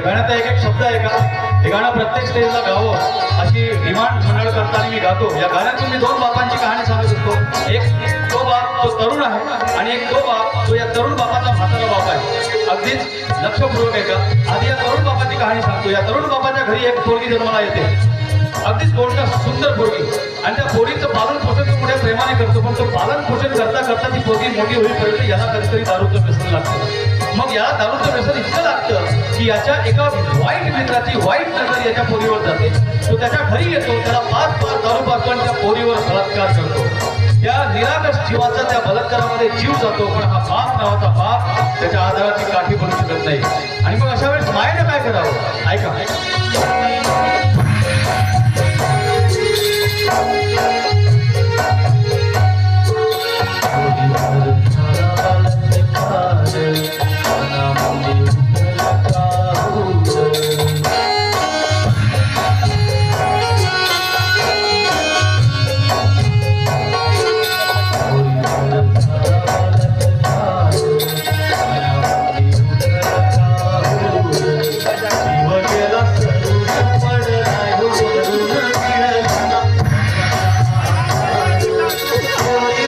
गाण्याचा एक एक शब्द आहे का हे गाणं प्रत्येक स्टेजला गावं अशी डिमांड मंडळ करताना मी गातो. या गाण्यातून मी दोन बापांची कहाणी सांगू शकतो. एक तो बाप तो तरुण आहे आणि एक तो बाप जो या तरुण बापाचा म्हातारा बाप आहे. अगदीच लक्षपूर्वक आहे का. आधी या तरुण बापाची कहाणी सांगतो. या तरुण बापाच्या घरी एक पोरगी जन्माला येते. अगदीच गोंडस सुंदर पोरगी आणि त्या पोरीचं पालन पोषण तो पुढे प्रेमाने करतो. पण तो पालन पोषण करता करता ती पोरगी मोठी होईपर्यंत याला कधीतरी दारूचं व्यसन लागतं. मग याला दारूचं व्यसन इतकं लागतं की याच्या एका वाईट मित्राची वाईट नजर याच्या पोरीवर जाते. तो त्याच्या घरी येतो. त्याला 5 दारू पाजून त्या पोरीवर बलात्कार करतो. त्या निरागस जीवाचा त्या बलात्कारामध्ये जीव जातो. पण हा बाप नावाचा बाप त्याच्या आधाराची काठी बनू शकत नाही. आणि मग अशा वेळेस मायेने काय करावं ऐका.